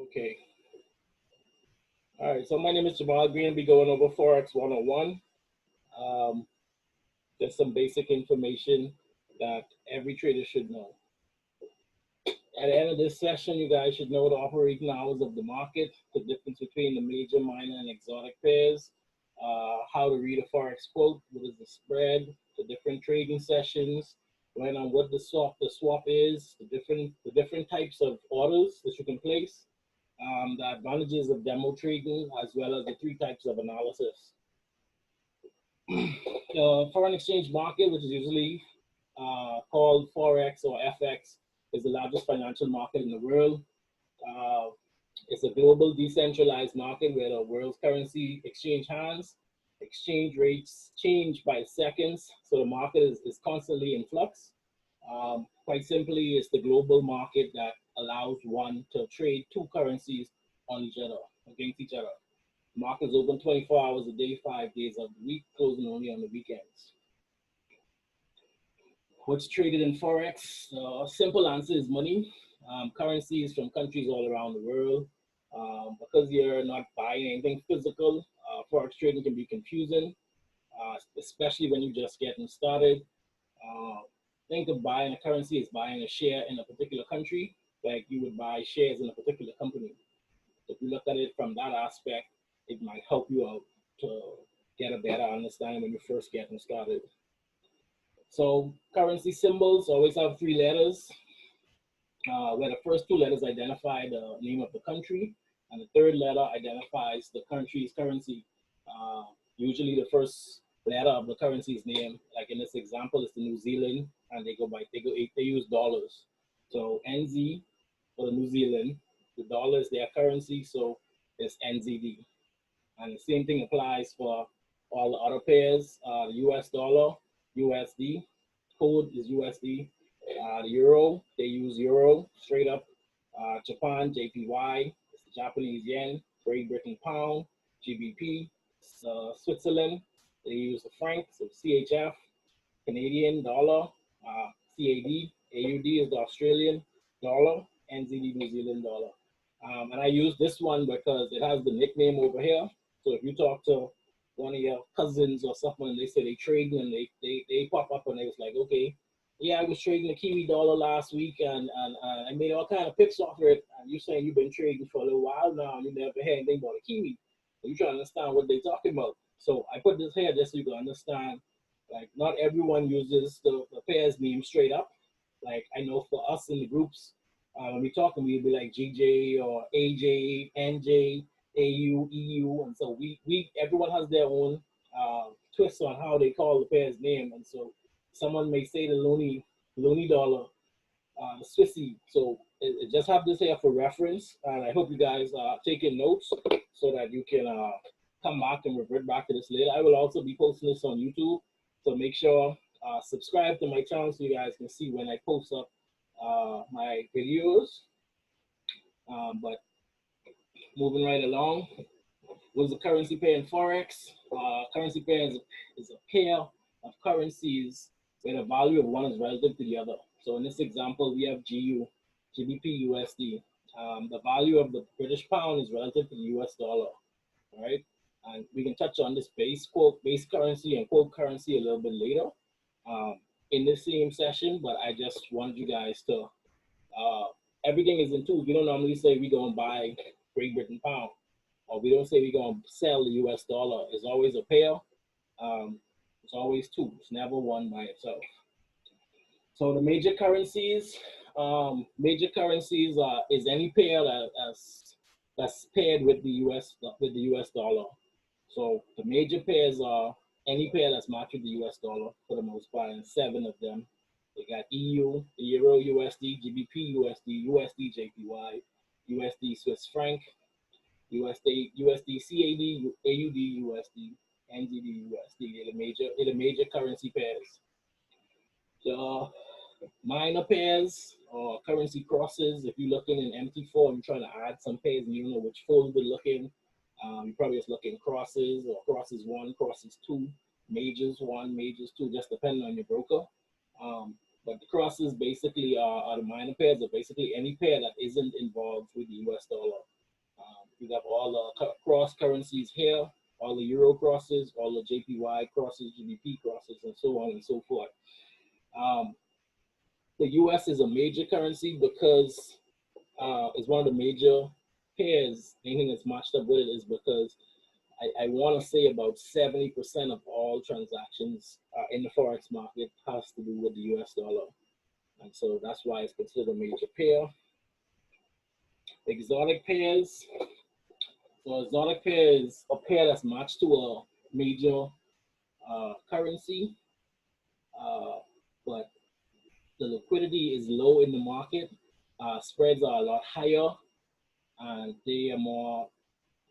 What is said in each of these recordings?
Okay. All right. So my name is Jamal Green. Be going over Forex 101. Um, just some basic information that every trader should know. At the end of this session, you guys should know the operating hours of the market, the difference between the major, minor, and exotic pairs, how to read a Forex quote, what is the spread, the different trading sessions, right on what the swap is, the different types of orders that you can place, the advantages of demo trading, as well as the three types of analysis. The foreign exchange market, which is usually called Forex or FX, is the largest financial market in the world. Uh, it's a global decentralized market where the world's currency exchange hands. Exchange rates change by seconds, so the market is constantly in flux. Quite simply, it's the global market that allows one to trade two currencies on each other, against each other. Markets open 24 hours a day, 5 days of the week, closing only on the weekends. What's traded in Forex? Simple answer is money. Currencies from countries all around the world. Because you're not buying anything physical, Forex trading can be confusing, especially when you're just getting started. Uh, think of buying a currency as buying a share in a particular country, like you would buy shares in a particular company. If you look at it from that aspect, it might help you out to get a better understanding when you're first getting started. So currency symbols always have three letters, where the first two letters identify the name of the country, and the third letter identifies the country's currency. Uh, Usually, the first letter of the currency's name, like in this example, is the New Zealand, and they use dollars. So NZ for the New Zealand, the dollar is their currency, so it's NZD. And the same thing applies for all the other pairs. The US dollar, USD, code is USD. The euro, they use euro straight up. Japan, JPY, it's the Japanese yen. Great Britain pound, GBP. Switzerland, they use the franc, so CHF. Canadian dollar, CAD. AUD is the Australian dollar. NZD, New Zealand dollar. And I use this one because it has the nickname over here. So if you talk to one of your cousins or someone, they say they trade and they pop up and they was like, okay, yeah, I was trading the Kiwi dollar last week and I made all kind of picks off it. And you're saying you've been trading for a little while now and you never heard anything about a Kiwi. So you trying to understand what they're talking about. So I put this here just so you can understand. Like not everyone uses the pair's name straight up. Like I know for us in the groups, when we talk, we'll be like GJ or AJ, NJ, AU, EU, and so we everyone has their own twist on how they call the pair's name, and so someone may say the loony dollar, the Swissy. So it just have this here for reference, and I hope you guys are taking notes so that you can come back and revert back to this later. I will also be posting this on YouTube, so make sure subscribe to my channel so you guys can see when I post up my videos. But moving right along, what's the currency pair in Forex? Currency pair is a pair of currencies where the value of one is relative to the other. So in this example, we have GU, GBP, USD. The value of the British pound is relative to the US dollar, right? And we can touch on this base currency and quote currency a little bit later in the same session, but I just wanted you guys to, everything is in tools. We don't normally say we're going to buy Great Britain pound, or we don't say we're going to sell the US dollar. It's always a pair. It's always two. It's never one by itself. So the major currencies is any pair that's paired with the US dollar. So the major pairs are any pair that's matched with the US dollar for the most part, and 7 of them. They got EU, the Euro, USD, GBP, USD, USD, JPY, USD, Swiss franc, USD, CAD, AUD, USD, NZD, USD. They're the major currency pairs. The minor pairs or currency crosses, if you're looking in MT4 and you're trying to add some pairs and you don't know which fold to look in, you're probably just looking crosses or crosses 1, crosses 2, majors 1, majors 2, just depending on your broker. But the crosses basically are the minor pairs, or basically any pair that isn't involved with the US dollar. You have all the cross currencies here, all the euro crosses, all the JPY crosses, GBP crosses, and so on and so forth. The US is a major currency because it's one of the major pairs. Anything that's matched up with it is because I want to say about 70% of all transactions in the Forex market has to do with the US dollar. And so that's why it's considered a major pair. Exotic pairs. So exotic pair is a pair that's matched to a major currency, but the liquidity is low in the market. Spreads are a lot higher, and they are more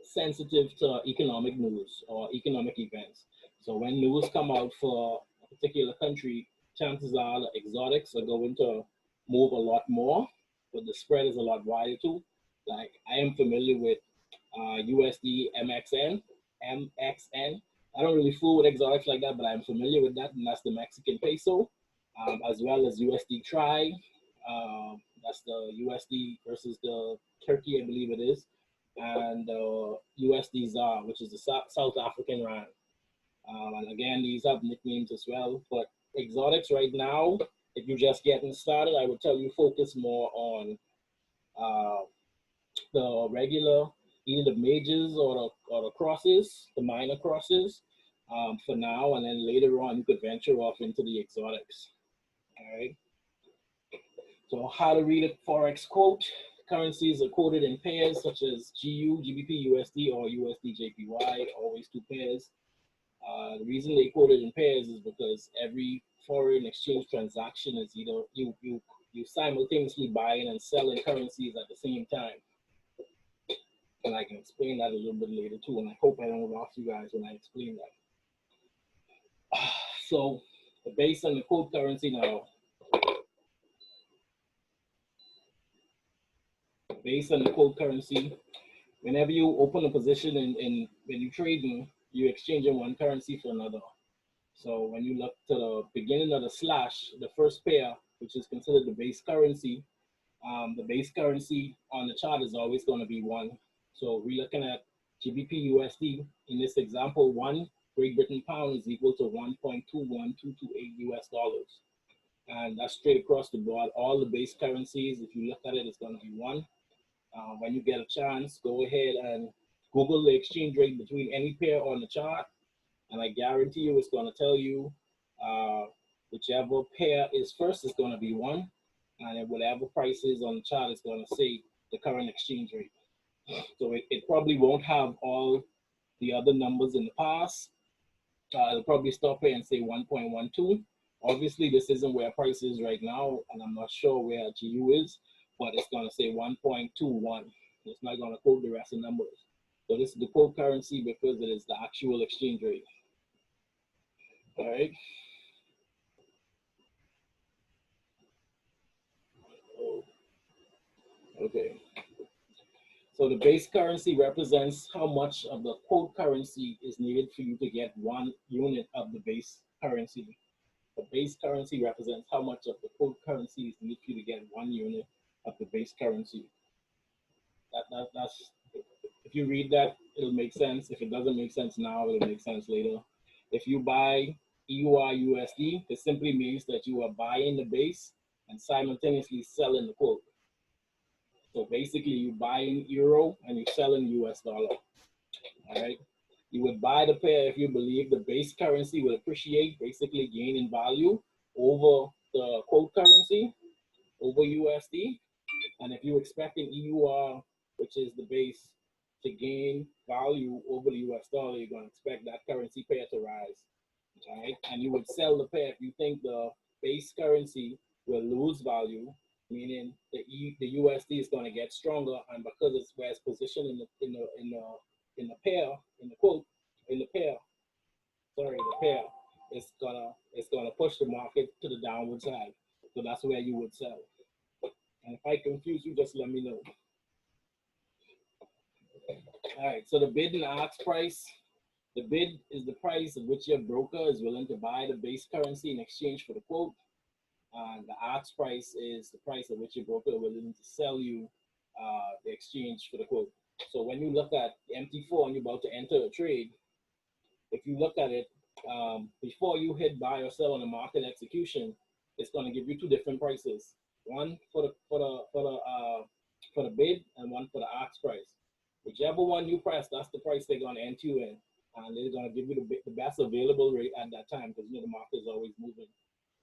sensitive to economic news or economic events. So when news come out for a particular country, chances are the exotics are going to move a lot more, but the spread is a lot wider too. Like I am familiar with USD MXN. I don't really fool with exotics like that, but I'm familiar with that, and that's the Mexican peso, as well as USD Tri. That's the USD versus the Turkey, I believe it is, and USD ZAR, which is the South African rand. And again, these have nicknames as well. But exotics right now, if you're just getting started, I would tell you focus more on the regular, either the majors or the crosses, the minor crosses, for now, and then later on you could venture off into the exotics. All right. So how to read a Forex quote. Currencies are quoted in pairs such as GU, GBP, USD, or USD, JPY, always two pairs. The reason they quote it in pairs is because every foreign exchange transaction is either you simultaneously buying and selling currencies at the same time. And I can explain that a little bit later too, and I hope I don't lost you guys when I explain that. So based on the quote currency now, based on the quote currency, whenever you open a position in when you're trading, you're exchanging one currency for another. So when you look to the beginning of the slash, the first pair, which is considered the base currency on the chart is always going to be one. So we're looking at GBP USD. In this example, one Great Britain pound is equal to 1.21228 US dollars. And that's straight across the board. All the base currencies, if you look at it, it's going to be one. When you get a chance, go ahead and Google the exchange rate between any pair on the chart. And I guarantee you it's going to tell you whichever pair is first is going to be one. And then whatever price is on the chart is going to say the current exchange rate. So it probably won't have all the other numbers in the past. It'll probably stop here and say 1.12. Obviously, this isn't where price is right now, and I'm not sure where GU is, but it's going to say 1.21. It's not going to quote the rest of the numbers. So this is the quote currency because it is the actual exchange rate. All right. Okay. So the base currency represents how much of the quote currency is needed for you to get 1 unit of the base currency. The base currency represents how much of the quote currency is needed for you to get 1 unit of the base currency. That's if you read that, it'll make sense. If it doesn't make sense now, it'll make sense later. If you buy EUR USD, it simply means that you are buying the base and simultaneously selling the quote. So basically, you buying euro and you're selling US dollar. All right. You would buy the pair if you believe the base currency will appreciate, basically gain in value over the quote currency, over USD. And if you're expecting EUR, which is the base, to gain value over the US dollar, you're going to expect that currency pair to rise. All right. And you would sell the pair if you think the base currency will lose value, meaning the USD is going to get stronger, and because it's where it's positioned in the pair, it's gonna push the market to the downward side. So that's where you would sell. And if I confuse you, just let me know. All right. So the bid and ask price. The bid is the price at which your broker is willing to buy the base currency in exchange for the quote. and the ask price is the price at which your broker is willing to sell you the exchange for the quote. So when you look at the MT4 and you're about to enter a trade, if you look at it, before you hit buy or sell on the market execution, it's going to give you two different prices: one for the bid and one for the ask price. Whichever one you press, that's the price they're going to enter you in, and they're going to give you the best available rate at that time, because the market is always moving.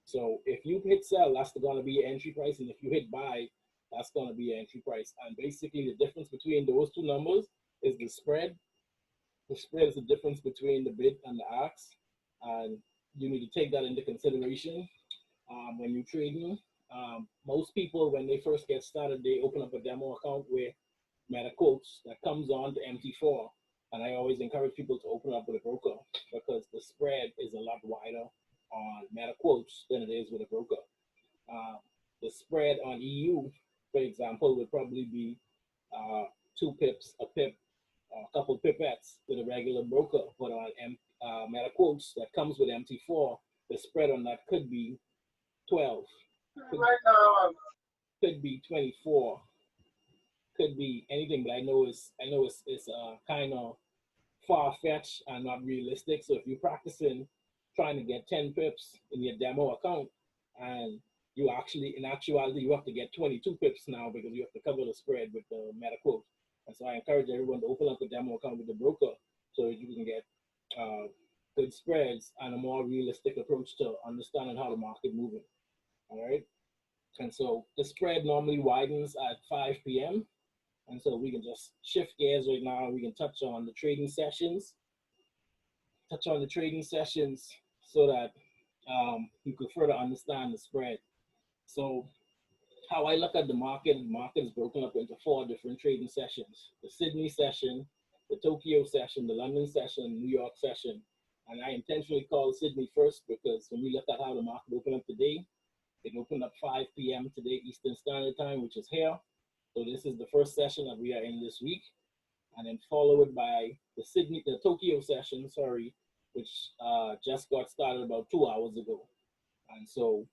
So if you hit sell, that's going to be your entry price, and if you hit buy, that's going to be your entry price. And basically, the difference between those two numbers is the spread. The spread is the difference between the bid and the ask, and you need to take that into consideration when you're trading. Most people, when they first get started, they open up a demo account with meta quotes that comes on to MT4, and I always encourage people to open up with a broker, because the spread is a lot wider on meta quotes than it is with a broker. Uh, the spread on EU, for example, would probably be 2 pips, a pip, a couple pipettes with a regular broker. But on meta quotes that comes with MT4, the spread on that could be 12, could, could be 24, could be anything. But I know it's kind of far fetched and not realistic. So if you're practicing trying to get 10 pips in your demo account, and you actually, in actuality, you have to get 22 pips now, because you have to cover the spread with the meta quote. And so I encourage everyone to open up a demo account with the broker, so that you can get uh, good spreads and a more realistic approach to understanding how the market moving. All right. And so the spread normally widens at 5 p.m. And so we can just shift gears right now. We can touch on the trading sessions, so that you can further understand the spread. So how I look at the market is broken up into 4 different trading sessions: the Sydney session, the Tokyo session, the London session, and New York session. And I intentionally call Sydney first, because when we look at how the market opened up today, it opened up 5 p.m. today, Eastern Standard Time, which is here. So this is the first session that we are in this week, and then followed by the Tokyo session, sorry, which just got started about 2 hours ago. And so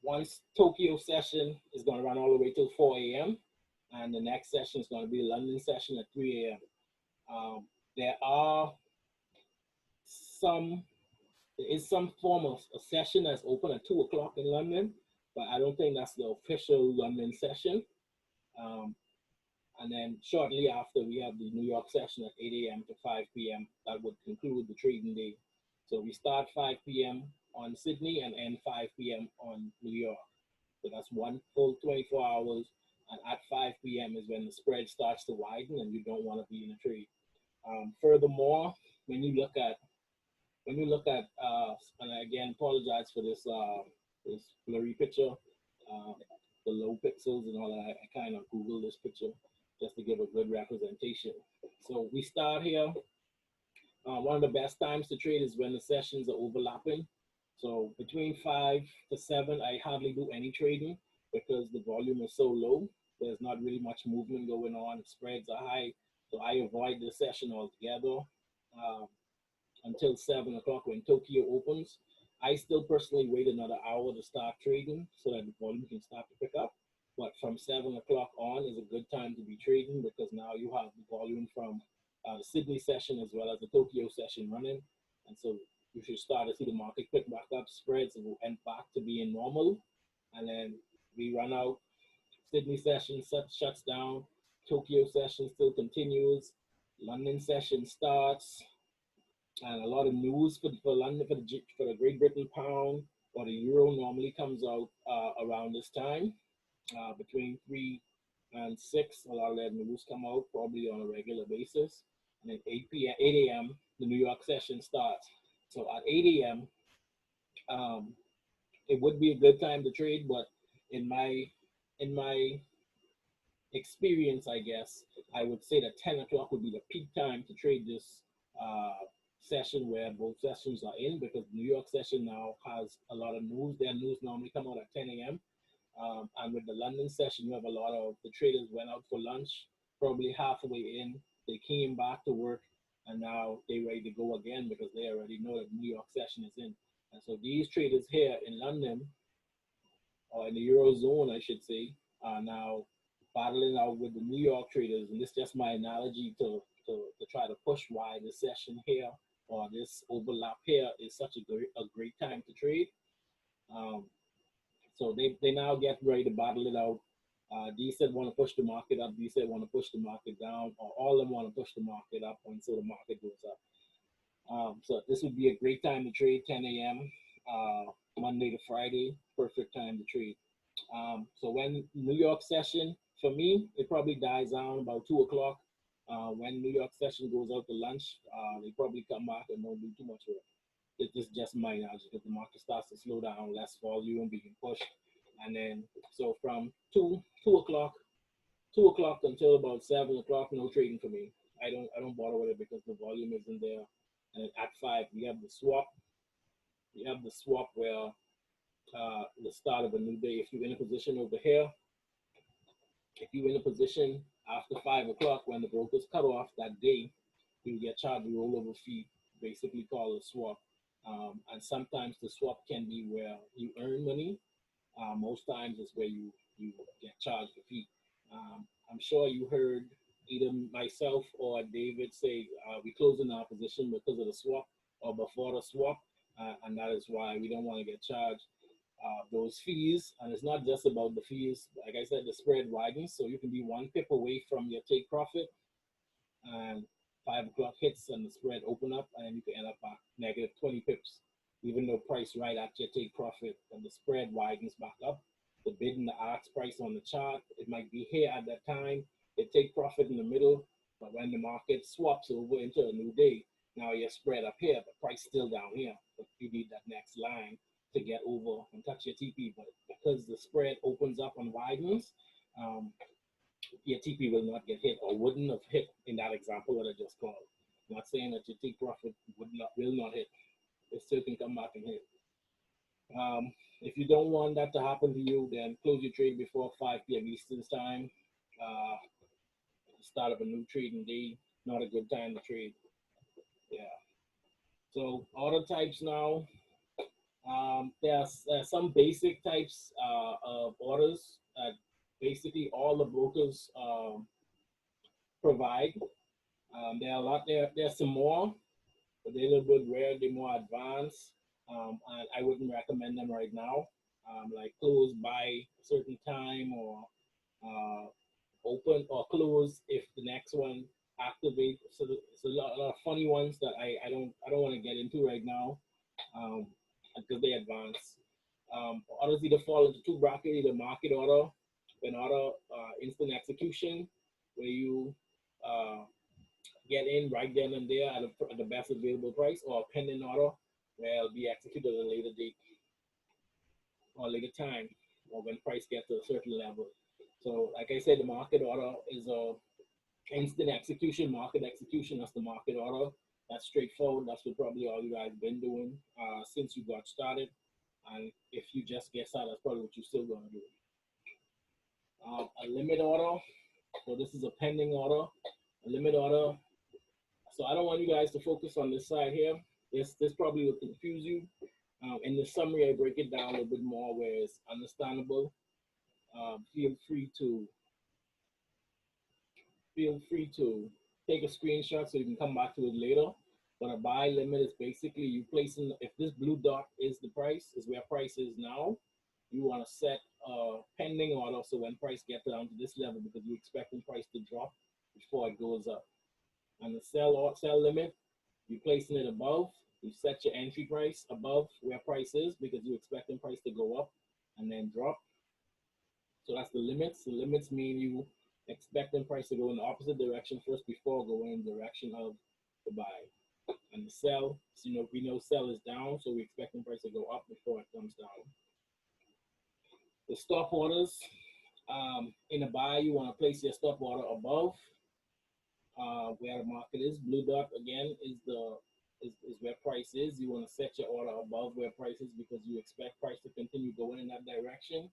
once Tokyo session is going to run all the way till 4 a.m., and the next session is going to be the London session at 3 a.m. There are some, there is some form of a session that's open at 2 o'clock in London, but I don't think that's the official London session. Um, and then shortly after, we have the New York session at 8 a.m. to 5 p.m. That would conclude the trading day. So we start 5 p.m. on Sydney and end 5 p.m. on New York. So that's one full 24 hours. And at 5 p.m. is when the spread starts to widen, and you don't want to be in a trade. Furthermore, when you look at and I again apologize for this blurry picture, the low pixels and all that. I kind of Googled this picture just to give a good representation. So we start here. One of the best times to trade is when the sessions are overlapping. So between 5 to 7, I hardly do any trading, because the volume is so low. There's not really much movement going on. Spreads are high, so I avoid the session altogether um, until 7 o'clock when Tokyo opens. I still personally wait another hour to start trading, so that the volume can start to pick up. But from 7 o'clock on is a good time to be trading, because now you have the volume from the Sydney session as well as the Tokyo session running. And so you should start to see the market pick back up, spreads and back to being normal. And then we run out. Sydney session shuts down. Tokyo session still continues. London session starts. And a lot of news for London, for the Great Britain pound or the euro normally comes out around this time, between 3 and 6. A lot of that news come out probably on a regular basis. And then 8 a.m., the New York session starts. So at 8 a.m., it would be a good time to trade, but in my experience, I guess, I would say that 10 o'clock would be the peak time to trade this session, where both sessions are in, because the New York session now has a lot of news. Their news normally come out at 10 a.m. And with the London session, you have a lot of the traders went out for lunch, probably halfway in. They came back to work, and now they're ready to go again, because they already know that the New York session is in. And so these traders here in London, or in the Eurozone, I should say, are now battling out with the New York traders. And this is just my analogy to try to push why this session here or this overlap here is such a great time to trade. Um, so they now get ready to battle it out. D said want to push the market up. D said want to push the market down, or all of them want to push the market up until the market goes up. So this would be a great time to trade, 10 a.m. Monday to Friday, perfect time to trade. So when New York session, for me, it probably dies down about 2 o'clock. When New York session goes out to lunch, they probably come back and don't do too much work. It's just my knowledge because the market starts to slow down, less volume being pushed, and then so from two o'clock 2 o'clock until about 7 o'clock, no trading for me. I don't bother with it because the volume isn't there. And at 5 we have the swap. We have the swap where the start of a new day. If you're in a position over here, if you're in a position after 5 o'clock when the brokers cut off that day, you get charged a rollover fee, basically called a swap. And sometimes the swap can be where you earn money. Most times it's where you get charged a fee. I'm sure you heard either myself or David say we closed in our position because of the swap or before the swap, and that is why we don't want to get charged those fees. And it's not just about the fees. Like I said, the spread widens, so you can be 1 pip away from your take profit, and 5 o'clock hits and the spread open up, and you can end up at negative 20 pips, even though price right at your take profit, and the spread widens back up. The bid and the ask price on the chart, it might be here at that time. They take profit in the middle, but when the market swaps over into a new day, now you're spread up here, but price still down here. But you need that next line to get over and touch your TP. But because the spread opens up and widens, um, your TP will not get hit or wouldn't have hit in that example that I just called. I'm not saying that your take profit will not hit. It still can come back and hit. If you don't want that to happen to you, then close your trade before 5 p.m. Eastern time. Uh, Start of a new trading day, not a good time to trade. Yeah. So order types now. There's some basic types of orders that basically all the brokers provide. There are a lot there. There's some more, but they're a little bit rare. They're more advanced, and I wouldn't recommend them right now. Like close by a certain time, or uh, open or close if the next one activate. So it's a lot of funny ones that I don't want to get into right now, um, because they advance. Orders either fall into two brackets: either market order, an order instant execution, where you uh, get in right then and there at the best available price, or a pending order where it'll be executed at a later date or later time, or when price gets to a certain level. So, like I said, the market order is a instant execution, market execution. That's the market order. That's straightforward. That's what probably all you guys been doing since you got started. And if you just get started, that's probably what you're still going to do. A limit order. So this is a pending order. A limit order. So I don't want you guys to focus on this side here. This probably will confuse you. In the summary, I break it down a little bit more where it's understandable. Feel free to take a screenshot so you can come back to it later. But a buy limit is basically you placing, if this blue dot is the price, is where price is now, you want to set a pending order so when price gets down to this level, because you're expecting price to drop before it goes up. And the sell limit, you're placing it above. You set your entry price above where price is because you're expecting price to go up and then drop. So that's the limits. The limits mean you expecting price to go in the opposite direction first before going in the direction of the buy. And the sell, so we know sell is down, so we're expecting price to go up before it comes down. The stop orders, in a buy, you want to place your stop order above where the market is. Blue dot again is where price is. You want to set your order above where price is because you expect price to continue going in that direction.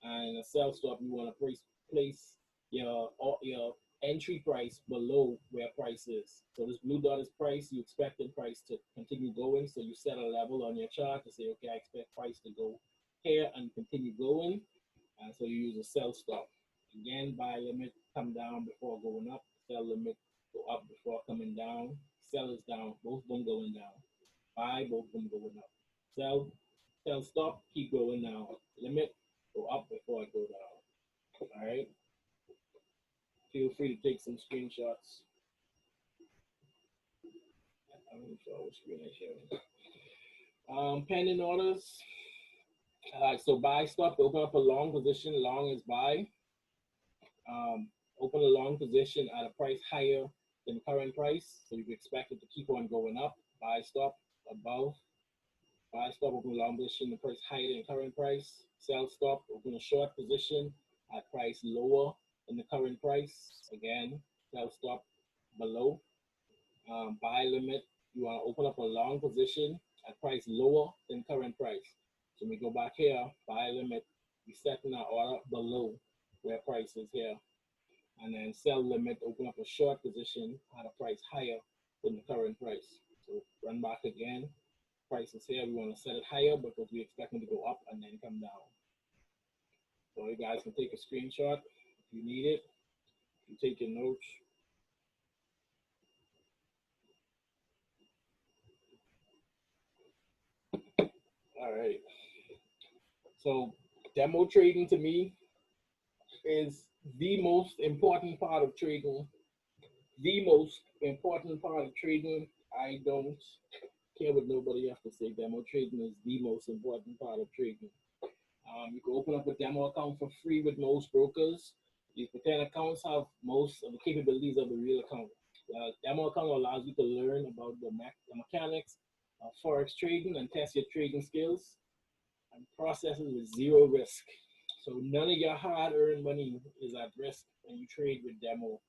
And a sell stop, you want to place your entry price below where price is. So this blue dot is price. You expect the price to continue going, so you set a level on your chart to say, okay, I expect price to go here and continue going. And so you use a sell stop. Again, buy limit, come down before going up. Sell limit, go up before coming down. Sell is down, both of them going down. Buy, both of them going up. Sell, sell stop, keep going down. Limit, go up before I go down. All right. Feel free to take some screenshots. I'm not sure what screen I share. Pending orders. So buy stop, open up a long position. Long is buy. Open a long position at a price higher than current price. So you expect it to keep on going up. Buy stop above. Buy stop, open a long position, the price higher than current price. Sell stop, open a short position at price lower than the current price. Again, sell stop below. Buy limit, you want to open up a long position at price lower than current price. So we go back here, buy limit, we setting our order below where price is here. And then sell limit, open up a short position at a price higher than the current price. So run back again, price is here, we want to set it higher because we expect it to go up and then come down. So you guys can take a screenshot if you need it. You take your notes. All right. So demo trading to me is the most important part of trading. The most important part of trading. I don't care what nobody has to say. Demo trading is the most important part of trading. You can open up a demo account for free with most brokers. These pretend accounts have most of the capabilities of a real account. Demo account allows you to learn about the mechanics of Forex trading and test your trading skills and processes with zero risk. So none of your hard-earned money is at risk when you trade with demo.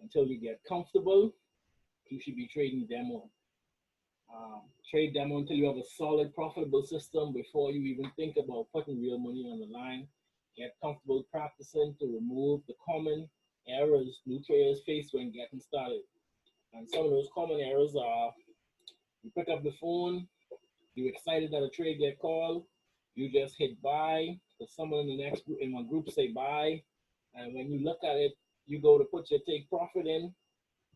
Until you get comfortable, you should be trading demo. Trade demo until you have a solid, profitable system before you even think about putting real money on the line. Get comfortable practicing to remove the common errors new traders face when getting started. And some of those common errors are you pick up the phone, you're excited that a trade get called, you just hit buy, because someone in the next group, in one group say buy, and when you look at it, you go to put your take profit in,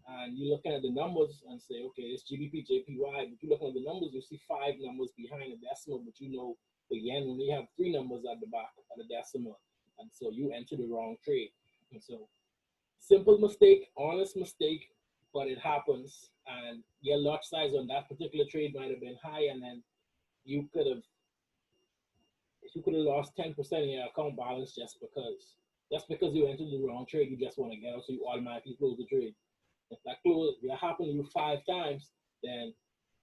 and you're looking at the numbers and say, okay, it's GBP, JPY, but you're looking at the numbers, you see 5 numbers behind the decimal, but you know the yen only have 3 numbers at the back of the decimal, and so you enter the wrong trade. And so simple mistake, honest mistake, but it happens, and your lot size on that particular trade might have been high, and then you could have lost 10% of your account balance just because you entered the wrong trade. You just want to get out, so you automatically close the trade. If that happened to you 5 times, then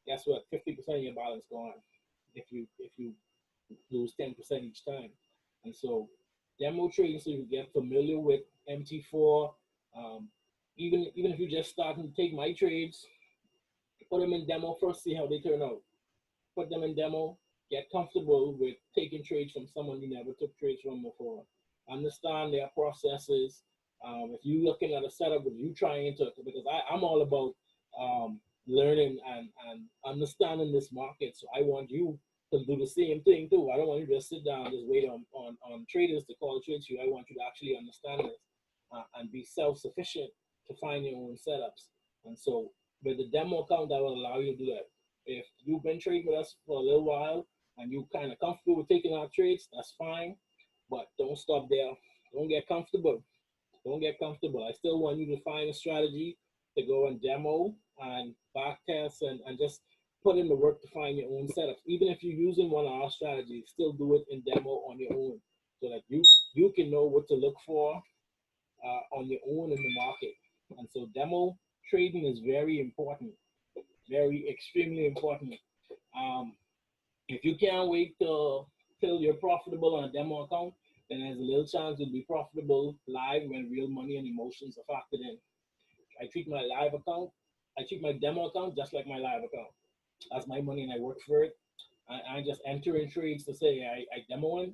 guess what? 50% of your balance gone. If you lose 10% each time, and so demo trading, so you get familiar with MT4. Even if you're just starting to take my trades, put them in demo first, see how they turn out. Put them in demo, get comfortable with taking trades from someone you never took trades from before. Understand their processes. If you're looking at a setup, if you trying to, because I'm all about learning and understanding this market. So I want you to do the same thing too. I don't want you to just sit down and just wait on traders to call trades to you. I want you to actually understand this and be self-sufficient to find your own setups. And so with the demo account, that will allow you to do that. If you've been trading with us for a little while and you're kind of comfortable with taking our trades, that's fine. But don't stop there. Don't get comfortable. Don't get comfortable. I still want you to find a strategy to go and demo and back test and just put in the work to find your own setups. Even if you're using one of our strategies, still do it in demo on your own so that you can know what to look for on your own in the market. And so demo trading is very important, very extremely important. If you can't wait till you're profitable on a demo account, then there's a little chance you'll be profitable live when real money and emotions are factored in. I treat my demo account just like my live account. That's my money and I work for it. I just enter in trades to say I demo in.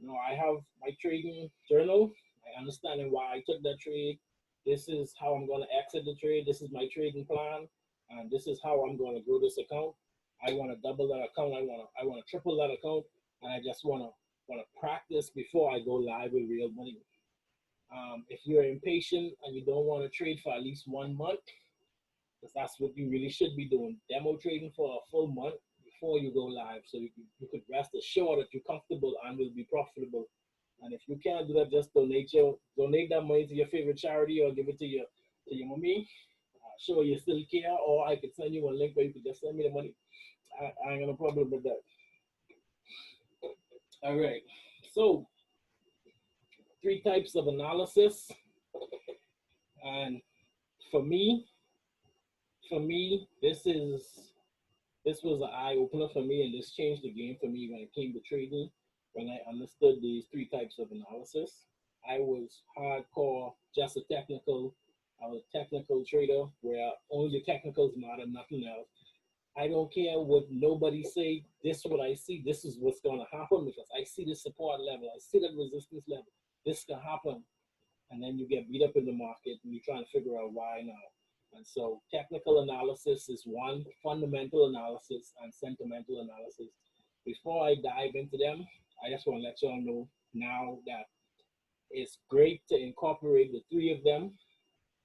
I have my trading journal. I understand why I took that trade. This is how I'm going to exit the trade. This is my trading plan, and this is how I'm going to grow this account. I want to double that account. I want to triple that account, and I just wanna practice before I go live with real money. If you're impatient and you don't want to trade for at least 1 month, because that's what you really should be doing, demo trading for a full month before you go live, so you could rest assured that you're comfortable and will be profitable. And if you can't do that, just donate that money to your favorite charity or give it to your mommy. Show you still care, or I could send you a link where you could just send me the money. I ain't got no problem with that. All right. So three types of analysis, and for me, this was an eye opener for me, and this changed the game for me when it came to trading. When I understood these three types of analysis, I was hardcore, just a technical. I was a technical trader where only the technicals matter, nothing else. I don't care what nobody say. This is what I see. This is what's going to happen because I see the support level. I see the resistance level. This can happen, and then you get beat up in the market, and you're trying to figure out why now. And so technical analysis is one, fundamental analysis and sentimental analysis. Before I dive into them, I just want to let y'all know now that it's great to incorporate the three of them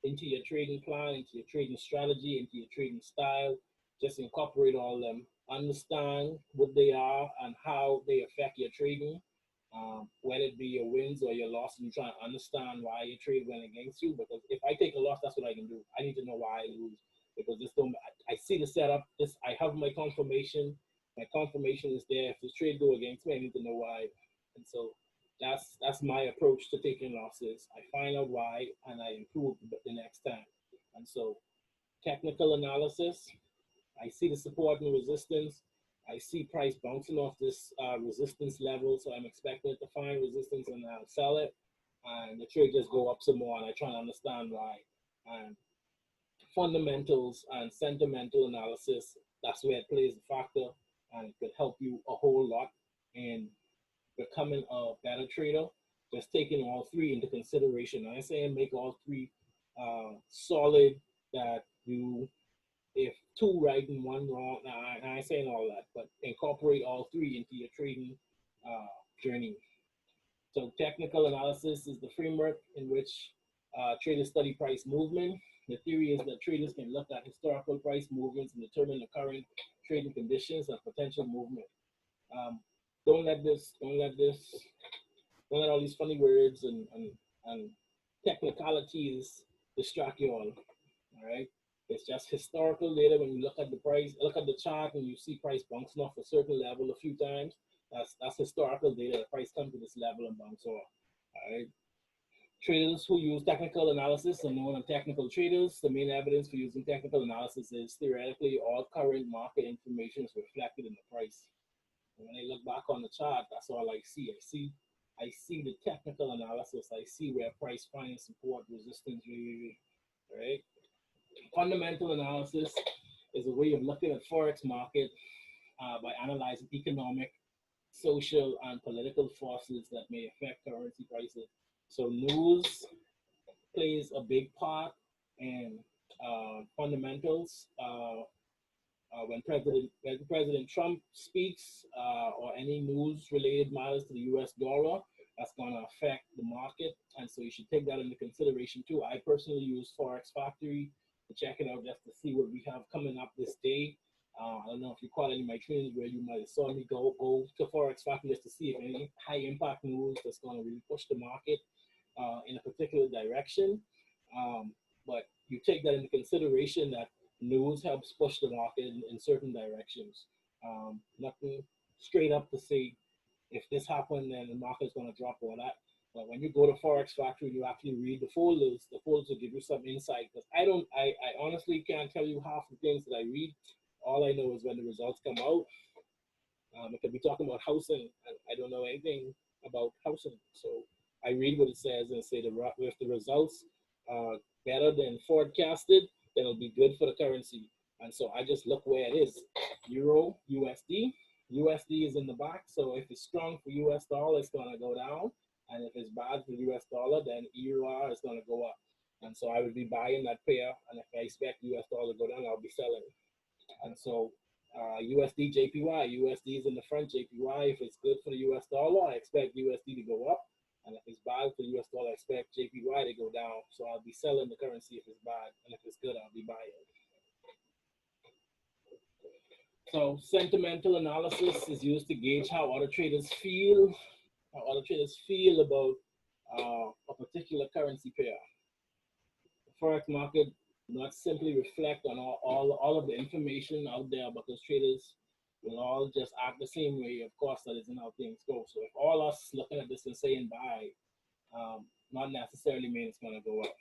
into your trading plan, into your trading strategy, into your trading style. Just incorporate all of them. Understand what they are and how they affect your trading. Whether it be your wins or your losses, you try to understand why your trade went against you. Because if I take a loss, that's what I can do. I need to know why I lose. Because this don't. I see the setup. This I have my confirmation. My confirmation is there. If the trade go against me, I need to know why. And so that's my approach to taking losses. I find out why and I improve the next time. And so technical analysis, I see the support and resistance. I see price bouncing off this resistance level, so I'm expecting it to find resistance and I'll sell it. And the trade just go up some more, and I try to understand why. And fundamentals and sentimental analysis, that's where it plays a factor, and it could help you a whole lot in becoming a better trader. Just taking all three into consideration. I'm saying make all three solid, that you, if two right and one wrong, I ain't saying all that, but incorporate all three into your trading journey. So technical analysis is the framework in which traders study price movement. The theory is that traders can look at historical price movements and determine the current trading conditions and potential movement. Um, don't let this, don't let this, don't let all these funny words and technicalities distract you all. All right. It's just historical data. When you look at the price, look at the chart, and you see price bouncing off a certain level a few times. That's historical data. The price comes to this level and bounce off. All right. Traders who use technical analysis are known as technical traders. The main evidence for using technical analysis is theoretically all current market information is reflected in the price. And when I look back on the chart, that's all I see. I see the technical analysis. I see where price finds support, resistance, right? Fundamental analysis is a way of looking at Forex market by analyzing economic, social, and political forces that may affect currency prices. So news plays a big part in fundamentals. When President Trump speaks or any news related matters to the U.S. dollar, that's going to affect the market, and so you should take that into consideration too. I personally use Forex Factory to check it out just to see what we have coming up this day. I don't know if you caught any of my trainings where you might have saw me go to Forex Factory just to see if any high impact news that's going to really push the market in a particular direction. But you take that into consideration that news helps push the market in certain directions. Nothing straight up to say if this happened, then the market's going to drop all that. But when you go to Forex Factory, you actually read the folders. The folders will give you some insight. Because I honestly can't tell you half the things that I read. All I know is when the results come out. It could be talking about housing, and I don't know anything about housing. So I read what it says and say if the results are better than forecasted, then it'll be good for the currency. And so I just look where it is. Euro, USD. USD is in the back. So if it's strong for US dollar, it's going to go down. And if it's bad for US dollar, then EUR is going to go up. And so I would be buying that pair. And if I expect US dollar to go down, I'll be selling. And so USD JPY. USD is in the front. JPY, if it's good for the US dollar, I expect USD to go up. And if it's bad for the US dollar, I expect JPY to go down. So I'll be selling the currency if it's bad. And if it's good, I'll be buying. So sentimental analysis is used to gauge how other traders feel, about a particular currency pair. The Forex market not simply reflect on all of the information out there because traders will all just act the same way. Of course, that isn't how things go. So if all us looking at this and saying buy, not necessarily mean it's going to go up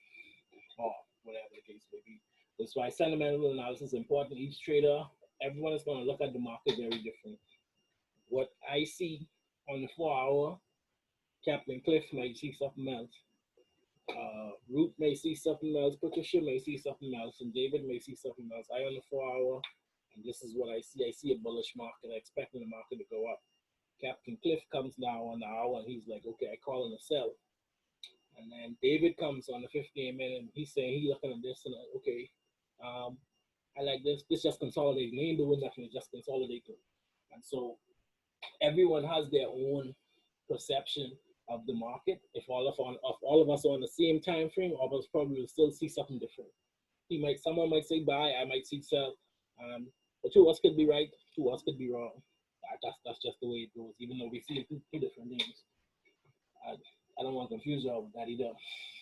or whatever the case may be. That's why sentimental analysis is important. Each trader, everyone is going to look at the market very different. What I see on the 4 hour, Captain Cliff might see something else. Root may see something else. Patricia may see something else, and David may see something else. I on the 4 hour, and this is what I see. I see a bullish market. I expecting the market to go up. Captain Cliff comes now on the hour, and he's like, okay, I call in a sell. And then David comes on the 15 minute, and he's saying he looking at this and okay, I like this. This just consolidating. They ain't doing nothing. It's just consolidating. And so everyone has their own perception of the market. If all of us are on the same time frame, all of us probably will still see something different. Someone might say buy, I might see sell. The two of us could be right, two of us could be wrong. That's just the way it goes. Even though we see two different things, I don't want to confuse you all with that either.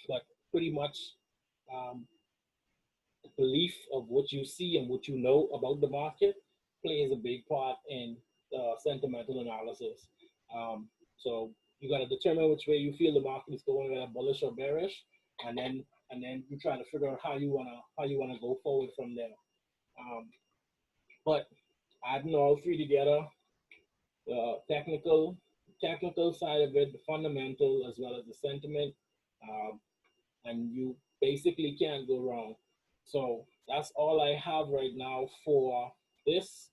But pretty much, the belief of what you see and what you know about the market plays a big part in sentimental analysis. So you got to determine which way you feel the market is going, whether bullish or bearish, and then you try to figure out how you wanna go forward from there. But adding all three together, the technical side of it, the fundamental as well as the sentiment, um, and you basically can't go wrong. So that's all I have right now for this.